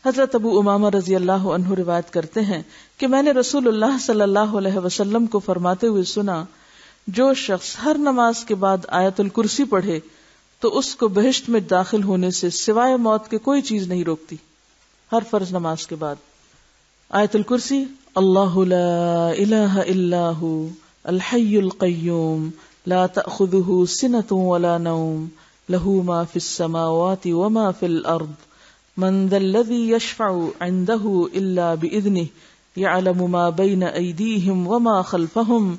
حضرت ابو امامہ رضی اللہ عنہ روایت کرتے ہیں کہ میں نے رسول اللہ صلی اللہ علیہ وسلم کو فرماتے ہوئے سنا، جو شخص ہر نماز کے بعد آیت الکرسی پڑھے تو اس کو بہشت میں داخل ہونے سے سوائے موت کے کوئی چیز نہیں روکتی. ہر فرض نماز کے بعد آیت الکرسی، اللہ لا الہ الا ہو الحی القیوم لا تأخذہ سنۃ ولا نوم لہ ما فی السماوات وما فی الارض من ذا الذی یشفع عندہ الا بإذنہ یعلم ما بین ایدیہم وما خلفہم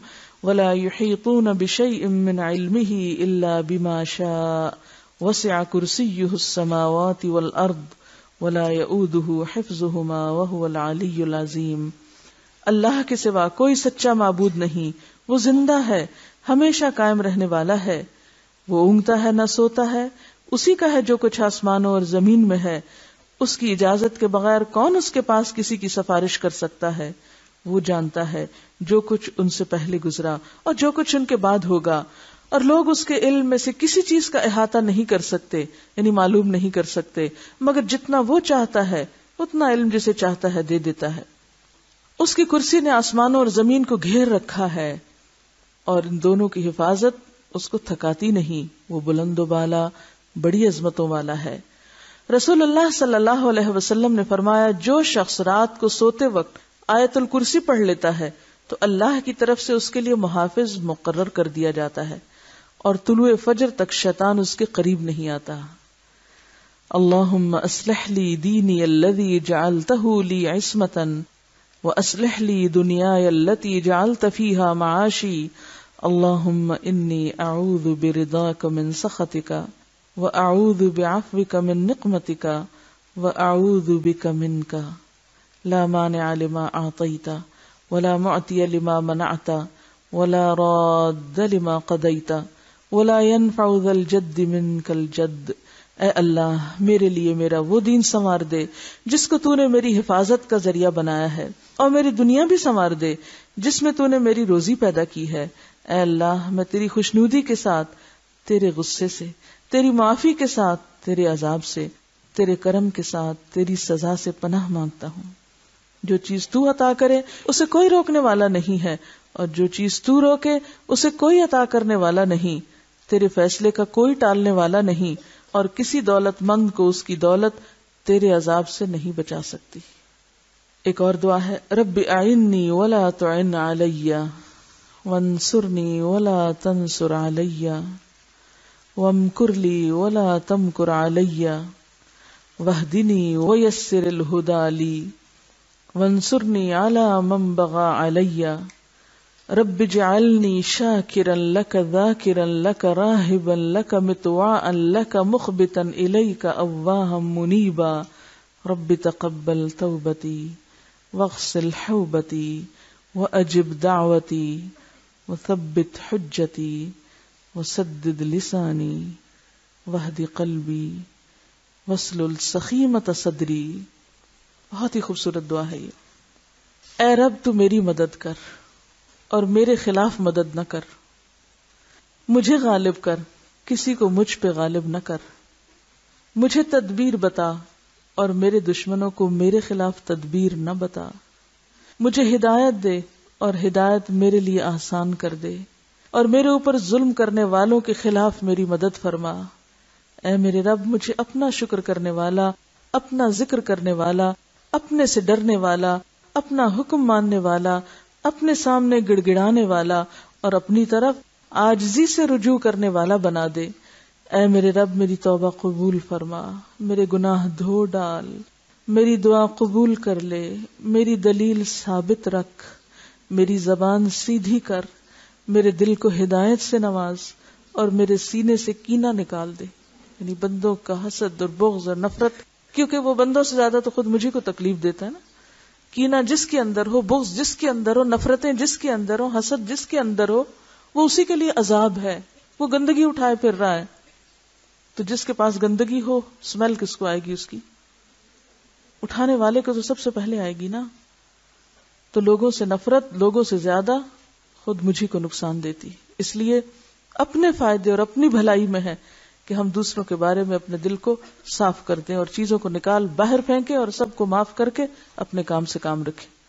ولا يحيطون بشيء من علمه إلا بما شاء وسع كرسيه السماوات والأرض ولا يؤوده حفظهما وهو العلي العظيم. اللہ کے سوا کوئی سچا معبود نہیں، وہ زندہ ہے، ہمیشہ قائم رہنے والا ہے، وہ اونگتا ہے نہ سوتا ہے، اسی کا ہے جو کچھ آسمانوں اور زمین میں ہے، اس کی اجازت کے بغیر کون اس کے پاس کسی کی سفارش کر سکتا ہے، وہ جانتا ہے جو کچھ ان سے پہلے گزرا اور جو کچھ ان کے بعد ہوگا، اور لوگ اس کے علم میں سے کسی چیز کا احاطہ نہیں کر سکتے، یعنی معلوم نہیں کر سکتے، مگر جتنا وہ چاہتا ہے اتنا علم جسے چاہتا ہے دے دیتا ہے. اس کی کرسی نے آسمانوں اور زمین کو گھیر رکھا ہے اور ان دونوں کی حفاظت اس کو تھکاتی نہیں، وہ بلند و بالا بڑی عظمتوں والا ہے. رسول اللہ صلی اللہ علیہ وسلم نے فرمایا، جو شخص رات کو سوتے وقت آیت الکرسی پڑھ لیتا ہے تو اللہ کی طرف سے اس کے لیے محافظ مقرر کر دیا جاتا ہے اور طلوع فجر تک شیطان اس کے قریب نہیں آتا. اللہم اصلح لی دینی الذی جعلتہ لی عصمتا واصلح لی دنیای التي جعلت فیہا معاشی اللہم انی اعوذ برضاک من سخطک واعوذ بعفوک من نقمتک واعوذ بک منک لا مانع لما اعطیت ولا معطی لما منعت ولا راد لما قضیت ولا ينفع ذا الجد منک الجد. اے اللہ میرے لیے میرا وہ دین سنوار دے جس کو تو نے میری حفاظت کا ذریعہ بنایا ہے، اور میری دنیا بھی سنوار دے جس میں تو نے میری روزی پیدا کی ہے. اے اللہ میں تیری خوشنودی کے ساتھ تیرے غصے سے، تیری معافی کے ساتھ تیرے عذاب سے، تیرے کرم کے ساتھ تیری سزا سے پناہ مانگتا ہوں. جو چیز تو عطا کرے اسے کوئی روکنے والا نہیں ہے، اور جو چیز تو روکے اسے کوئی عطا کرنے والا نہیں. تیرے فیصلے کا کوئی ٹالنے والا نہیں، اور کسی دولت مند کو اس کی دولت تیرے عذاب سے نہیں بچا سکتی. ایک اور دعا ہے، رب اعنی ولا تعن علی وانصرنی ولا تنصر علی وامکر لی ولا تمکر علی واہدنی ویسر الہدی لی وانصرنی علی من بغى علی رب اجعلنی شاکرا لک ذاکرا لک راہبا لک مطواعا لک مخبتا الیک اواہا منیبا رب تقبل توبتی واغسل حوبتی واجب دعوتی وثبت حجتی وسدد لسانی واہد قلبی واسلل سخیمۃ صدری. بہت ہی خوبصورت دعا ہے یہ. اے رب تو میری مدد کر اور میرے خلاف مدد نہ کر، مجھے غالب کر، کسی کو مجھ پہ غالب نہ کر، مجھے تدبیر بتا اور میرے دشمنوں کو میرے خلاف تدبیر نہ بتا، مجھے ہدایت دے اور ہدایت میرے لیے آسان کر دے، اور میرے اوپر ظلم کرنے والوں کے خلاف میری مدد فرما. اے میرے رب مجھے اپنا شکر کرنے والا، اپنا ذکر کرنے والا، اپنے سے ڈرنے والا، اپنا حکم ماننے والا، اپنے سامنے گڑ گڑانے والا اور اپنی طرف عاجزی سے رجوع کرنے والا بنا دے. اے میرے رب میری توبہ قبول فرما، میرے گناہ دھو ڈال، میری دعا قبول کر لے، میری دلیل ثابت رکھ، میری زبان سیدھی کر، میرے دل کو ہدایت سے نواز اور میرے سینے سے کینہ نکال دے. یعنی بندوں کا حسد اور بغض اور نفرت، کیونکہ وہ بندوں سے زیادہ تو خود مجھے کو تکلیف دیتا ہے نا. کینہ جس کے اندر ہو، بغض جس کے اندر ہو، نفرتیں جس کے اندر ہو، حسد جس کے اندر ہو، وہ اسی کے لیے عذاب ہے. وہ گندگی اٹھائے پھر رہا ہے، تو جس کے پاس گندگی ہو اسمیل کس کو آئے گی؟ اس کی اٹھانے والے کو تو سب سے پہلے آئے گی نا. تو لوگوں سے نفرت لوگوں سے زیادہ خود مجھے کو نقصان دیتی. اس لیے اپنے فائدے اور اپنی بھلائی میں ہے کہ ہم دوسروں کے بارے میں اپنے دل کو صاف کر دیں اور چیزوں کو نکال باہر پھینکیں اور سب کو معاف کر کے اپنے کام سے کام رکھیں.